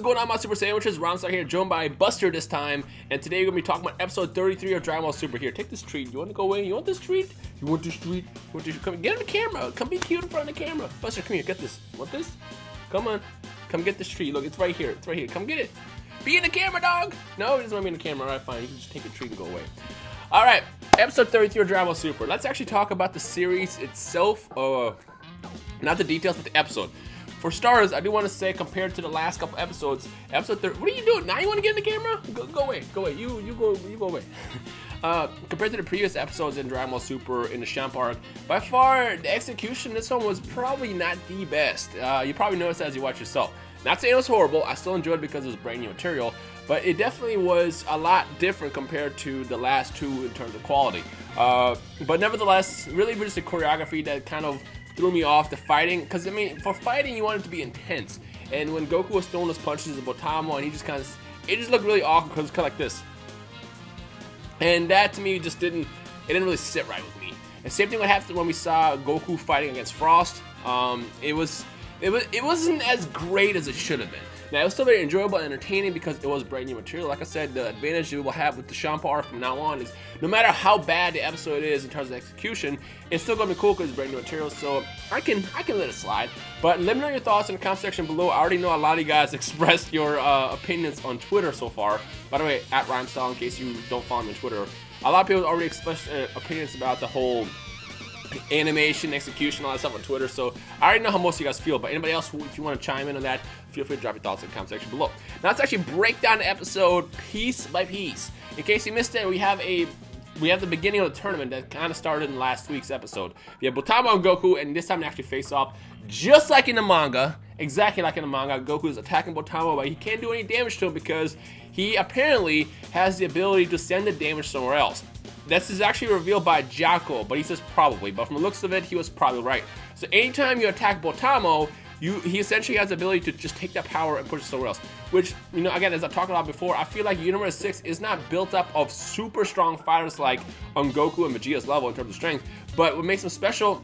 going on, my Super Sandwiches? Rhymestyle here, joined by Buster this time, and today we're going to be talking about episode 33 of Dragon Ball Super. Here, take this treat. You want to go away? You want this treat? You want this treat? You want this? Come get on the camera. Come be cute in front of the camera. Buster, come here. Get this. Want this? Come on. Come get this treat. Look, it's right here. It's right here. Come get it. Be in the camera, dog. No, he doesn't want to be in the camera. All right, fine. You can just take a treat and go away. All right, episode 33 of Dragon Ball Super. Let's actually talk about the series itself. Not the details, but the episode. For starters, I do want to say, compared to the last couple episodes, episode 30, what are you doing? Now you want to get in the camera? Go away. Go away. You go away. Compared to the previous episodes in Dragon Ball Super in the Champa arc, by far, the execution in this one was probably not the best. You probably noticed that as you watch yourself. Not saying it was horrible. I still enjoyed it because it was brand new material, but it definitely was a lot different compared to the last two in terms of quality. But nevertheless, really just the choreography that kind of threw me off. The fighting, because I mean, for fighting you want it to be intense, and when Goku was throwing those punches at Botamo, and he just kind of, it just looked really awkward because it's kind of like this, and that to me just didn't really sit right with me. And same thing what happened when we saw Goku fighting against Frost. It wasn't as great as it should have been. Now, it was still very enjoyable and entertaining because it was brand new material. Like I said, the advantage we will have with the Champa arc from now on is no matter how bad the episode is in terms of execution, it's still going to be cool because it's brand new material, so I can let it slide. But let me know your thoughts in the comment section below. I already know a lot of you guys expressed your opinions on Twitter so far. By the way, at Rhymestyle, in case you don't follow me on Twitter. A lot of people already expressed opinions about the whole animation, execution, all that stuff on Twitter, so I already know how most of you guys feel, but anybody else, if you want to chime in on that, feel free to drop your thoughts in the comment section below. Now let's actually break down the episode piece by piece. In case you missed it, we have the beginning of the tournament that kind of started in last week's episode. We have Botamo and Goku, and this time they actually face off just like in the manga, exactly like in the manga. Goku is attacking Botamo, but he can't do any damage to him because he apparently has the ability to send the damage somewhere else. This is actually revealed by Jocko, but he says probably. But from the looks of it, he was probably right. So anytime you attack Botamo, he essentially has the ability to just take that power and push it somewhere else. Which, you know, again, as I've talked about before, I feel like Universe 6 is not built up of super strong fighters like on Goku and Vegeta's level in terms of strength. But what makes them special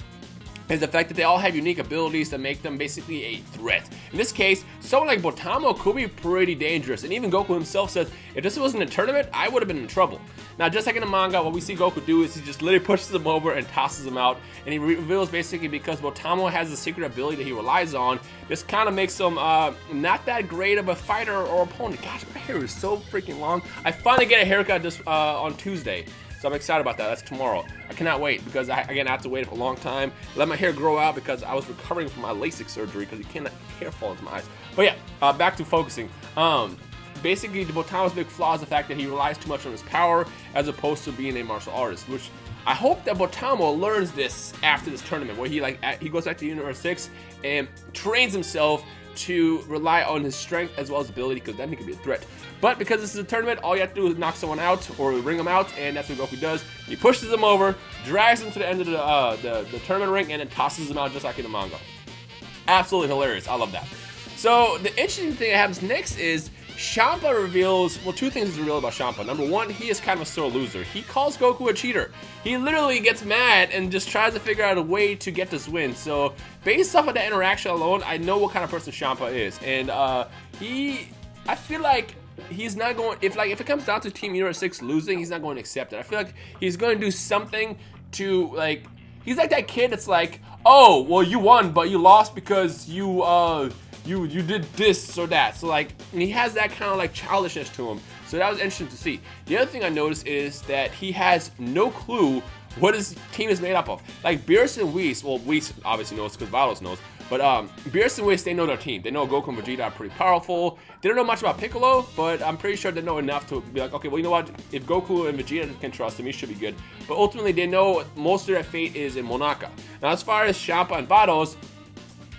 is the fact that they all have unique abilities that make them basically a threat. In this case, someone like Botamo could be pretty dangerous, and even Goku himself says, if this wasn't a tournament, I would have been in trouble. Now, just like in the manga, what we see Goku do is he just literally pushes him over and tosses him out, and he reveals basically because Botamo has a secret ability that he relies on, this kind of makes him not that great of a fighter or opponent. Gosh, my hair is so freaking long. I finally get a haircut this on Tuesday. So I'm excited about that. That's tomorrow. I cannot wait because I have to wait for a long time. Let my hair grow out because I was recovering from my LASIK surgery because you cannot hair fall into my eyes. But yeah, back to focusing. Basically, Botamo's big flaw is the fact that he relies too much on his power as opposed to being a martial artist, which I hope that Botamo learns this after this tournament, where he goes back to Universe 6 and trains himself to rely on his strength as well as ability, because then he can be a threat. But because this is a tournament, all you have to do is knock someone out or ring them out, and that's what Goku does. He pushes them over, drags them to the end of the tournament ring, and then tosses them out just like in the manga. Absolutely hilarious. I love that. So the interesting thing that happens next is Champa reveals, well, two things is revealed about Champa. Number one, he is kind of a sore loser. He calls Goku a cheater. He literally gets mad and just tries to figure out a way to get this win. So based off of that interaction alone, I know what kind of person Champa is. And I feel like he's not going, if it comes down to Team Universe 6 losing, he's not going to accept it. I feel like he's going to do something to, like, he's like that kid that's like, oh, well, you won, but you lost because you did this or that. So like, and he has that kind of like childishness to him. So that was interesting to see. The other thing I noticed is that he has no clue what his team is made up of. Like Beerus and Whis, well, Whis obviously knows because Vados knows, but Beerus and Whis, they know their team. They know Goku and Vegeta are pretty powerful. They don't know much about Piccolo, but I'm pretty sure they know enough to be like, okay, well, you know what? If Goku and Vegeta can trust him, he should be good. But ultimately, they know most of their fate is in Monaka. Now, as far as Champa and Vados,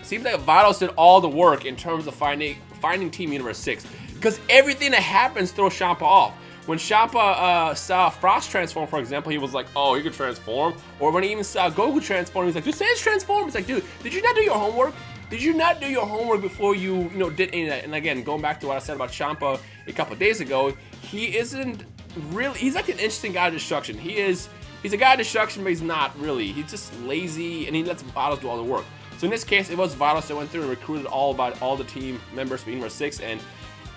seems like Vados did all the work in terms of finding Team Universe 6, because everything that happens throws Champa off. When Champa saw Frost transform, for example, he was like, oh, he could transform. Or when he even saw Goku transform, he's like, dude, Saiyans transform. He's like, dude, did you not do your homework? Did you not do your homework before you did any of that? And again, going back to what I said about Champa a couple of days ago, he isn't really, he's like an interesting guy of destruction. He's a guy of destruction, but he's not really. He's just lazy, and he lets Vados do all the work. So in this case, it was Vados that went through and recruited all the team members for Universe 6, and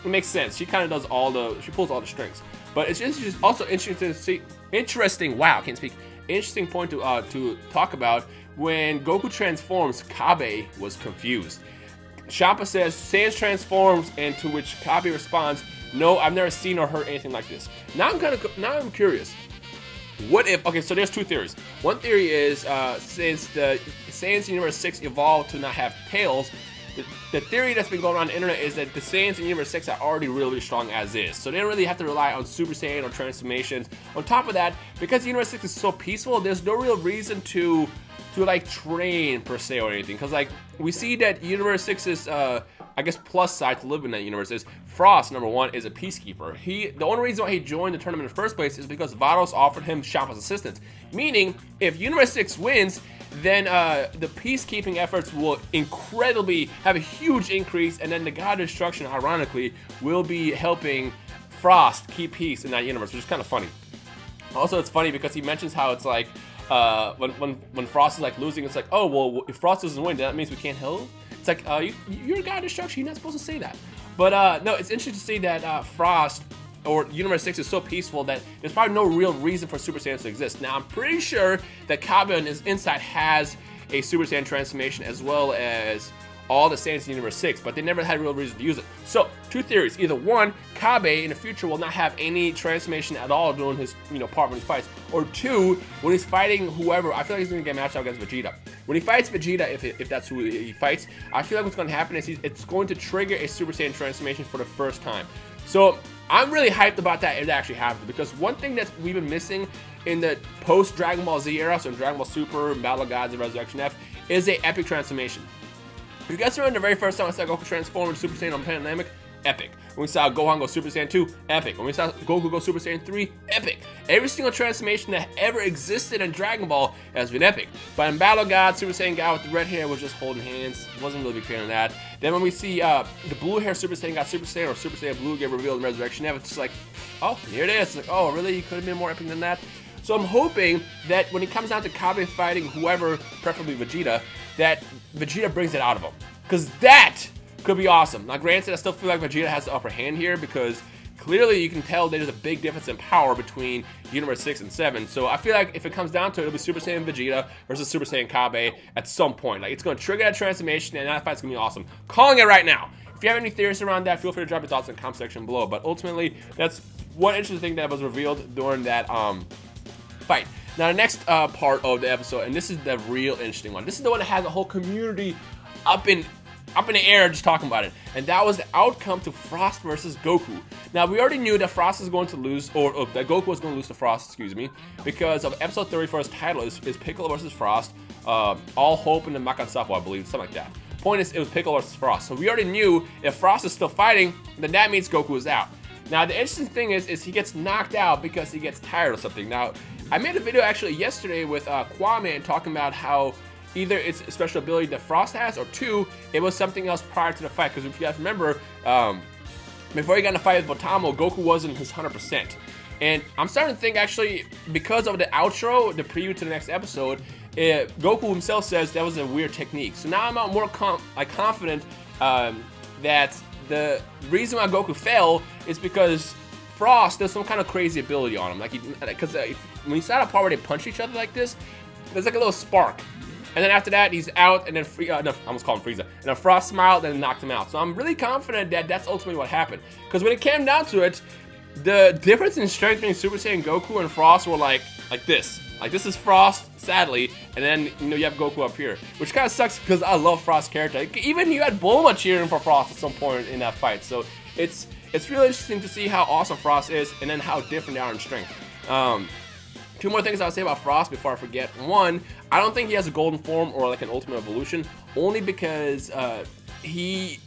it makes sense. She kind of does she pulls all the strings. But it's just also interesting to see. Wow, I can't speak. Interesting point to talk about. When Goku transforms, Kabe was confused. Champa says Saiyans transforms, and to which Kabe responds, "No, I've never seen or heard anything like this." Now I'm curious. What if? Okay, so there's two theories. One theory is since the Saiyans in Universe 6 evolved to not have tails, the theory that's been going on the internet is that the Saiyans in Universe 6 are already really strong as is. So they don't really have to rely on Super Saiyan or transformations. On top of that, because Universe 6 is so peaceful, there's no real reason to like train per se or anything. Because like we see that Universe 6 is I guess plus side to live in that universe is Frost, number one, is a peacekeeper. The only reason why he joined the tournament in the first place is because Vados offered him Champa's assistance. Meaning, if Universe 6 wins, then the peacekeeping efforts will incredibly have a huge increase, and then the God of Destruction, ironically, will be helping Frost keep peace in that universe, which is kind of funny. Also, it's funny because he mentions how it's like when Frost is like losing, it's like, oh well, if Frost doesn't win, then that means we can't help. It's like you're a God of Destruction, you're not supposed to say that. But no, it's interesting to see that Frost or Universe 6 is so peaceful that there's probably no real reason for Super Saiyans to exist. Now, I'm pretty sure that Kabe on his inside has a Super Saiyan transformation as well as all the Saiyans in Universe 6, but they never had real reason to use it. So, two theories. Either one, Kabe in the future will not have any transformation at all during his part when he fights. Or two, when he's fighting whoever, I feel like he's going to get matched up against Vegeta. When he fights Vegeta, if that's who he fights, I feel like what's going to happen is it's going to trigger a Super Saiyan transformation for the first time. So, I'm really hyped about that if it actually happens, because one thing that we've been missing in the post-Dragon Ball Z era, so in Dragon Ball Super, Battle of Gods, and Resurrection F, is a epic transformation. If you guys remember the very first time I saw Goku transform into Super Saiyan on Pandemic, epic. When we saw Gohan go Super Saiyan 2, epic. When we saw Goku go Super Saiyan 3, epic. Every single transformation that ever existed in Dragon Ball has been epic. But in Battle of God, Super Saiyan guy with the red hair was just holding hands. Wasn't really a big fan of that. Then when we see the blue hair Super Saiyan got Super Saiyan, or Super Saiyan Blue get revealed in Resurrection F, it's just like, oh, here it is. It's like, oh, really? You could have been more epic than that? So I'm hoping that when it comes down to Kabe fighting whoever, preferably Vegeta, that Vegeta brings it out of him. Because that could be awesome. Now, granted, I still feel like Vegeta has the upper hand here because clearly you can tell there's a big difference in power between Universe 6 and 7. So I feel like if it comes down to it, it'll be Super Saiyan Vegeta versus Super Saiyan Kabe at some point. Like, it's going to trigger that transformation, and that fight's going to be awesome. Calling it right now. If you have any theories around that, feel free to drop your thoughts in the comment section below. But ultimately, that's one interesting thing that was revealed during that fight. Now, the next part of the episode, and this is the real interesting one. This is the one that has a whole community up in the air just talking about it. And that was the outcome to Frost versus Goku. Now, we already knew that Frost is going to lose, or that Goku was going to lose to Frost, excuse me, because of episode 34's title is Piccolo versus Frost. All hope in the Makansapo, I believe, something like that. Point is, it was Piccolo versus Frost. So we already knew if Frost is still fighting, then that means Goku is out. Now, the interesting thing is he gets knocked out because he gets tired or something. Now, I made a video actually yesterday with Kwame talking about how either it's a special ability that Frost has, or two, it was something else prior to the fight. Because if you guys remember, before he got in a fight with Botamo, Goku wasn't his 100%. And I'm starting to think, actually, because of the outro, the preview to the next episode, Goku himself says that was a weird technique. So now I'm more confident that the reason why Goku fell is because Frost does some kind of crazy ability on him. Like, because when you start a part where they punch each other like this, there's like a little spark. And then after that, he's out, and then I almost called him Frieza. And then Frost smiled and knocked him out. So I'm really confident that that's ultimately what happened. Because when it came down to it, the difference in strength between Super Saiyan Goku and Frost were like this. Like, this is Frost, sadly, and then you have Goku up here, which kind of sucks because I love Frost's character. Like, even you had Bulma cheering for Frost at some point in that fight. So it's really interesting to see how awesome Frost is, and then how different they are in strength. Two more things I'll say about Frost before I forget. One, I don't think he has a golden form or like an ultimate evolution, only because he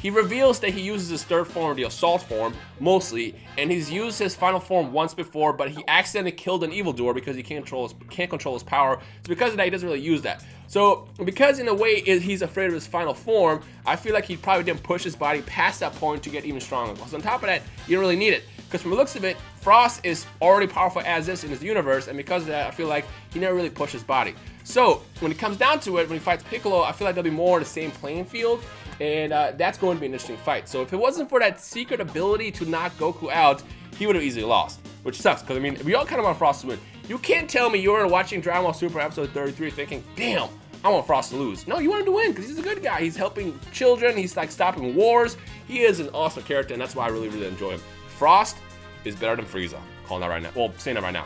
reveals that he uses his third form, the Assault form, mostly, and he's used his final form once before, but he accidentally killed an evildoer because he can't control his power. So because of that, he doesn't really use that. So because in a way he's afraid of his final form, I feel like he probably didn't push his body past that point to get even stronger. Because on top of that, you don't really need it. Because from the looks of it, Frost is already powerful as is in his universe, and because of that, I feel like he never really pushed his body. So when it comes down to it, when he fights Piccolo, I feel like they'll be more on the same playing field, and that's going to be an interesting fight. So if it wasn't for that secret ability to knock Goku out, he would have easily lost, which sucks, because I mean, we all kind of want Frost to win. You can't tell me you're watching Dragon Ball Super episode 33 thinking, damn, I want Frost to lose. No, you want him to win, because he's a good guy. He's helping children, he's like stopping wars. He is an awesome character, and that's why I really, really enjoy him. Frost is better than Frieza. Calling that right now. Well, saying that right now.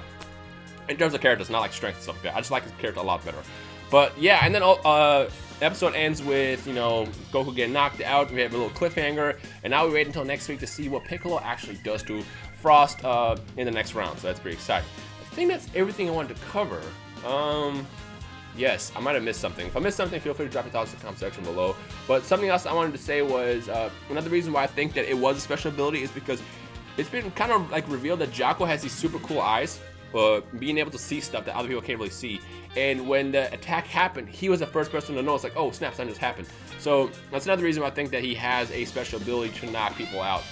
In terms of characters, not like strength and stuff like that. I just like his character a lot better. But yeah, and then episode ends with, you know, Goku getting knocked out. We have a little cliffhanger, and now we wait until next week to see what Piccolo actually does to Frost in the next round. So that's pretty exciting. I think that's everything I wanted to cover. Yes, I might have missed something. If I missed something, feel free to drop your thoughts in the comment section below. But something else I wanted to say was another reason why I think that it was a special ability is because it's been kind of like revealed that Jocko has these super cool eyes, being able to see stuff that other people can't really see. And when the attack happened, he was the first person to know. It's like, oh snap, something just happened. So that's another reason why I think that he has a special ability to knock people out.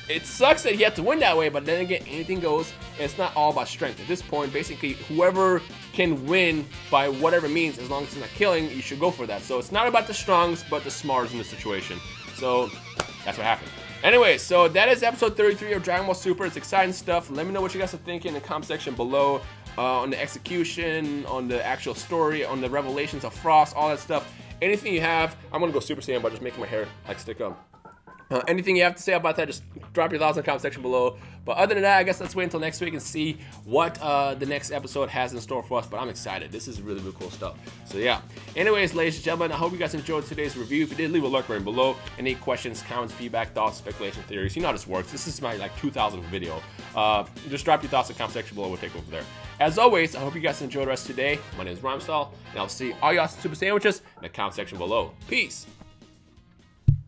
It sucks that he had to win that way, but then again, anything goes. And it's not all about strength. At this point, basically, whoever can win by whatever means, as long as it's not killing, you should go for that. So it's not about the strongs, but the smarts in the situation. So that's what happened. Anyway, so that is episode 33 of Dragon Ball Super. It's exciting stuff. Let me know what you guys are thinking in the comment section below on the execution, on the actual story, on the revelations of Frost, all that stuff. Anything you have, I'm going to go Super Saiyan by just making my hair like stick up. Anything you have to say about that, just drop your thoughts in the comment section below. But other than that, I guess let's wait until next week and see what the next episode has in store for us. But I'm excited. This is really, really cool stuff. So yeah. Anyways, ladies and gentlemen, I hope you guys enjoyed today's review. If you did, leave a like right below. Any questions, comments, feedback, thoughts, speculation, theories. You know how this works. This is my like 2,000th video. Just drop your thoughts in the comment section below. We'll take over there. As always, I hope you guys enjoy the rest of today. My name is Rhymestyle, and I'll see all y'all Super Sandwiches in the comment section below. Peace.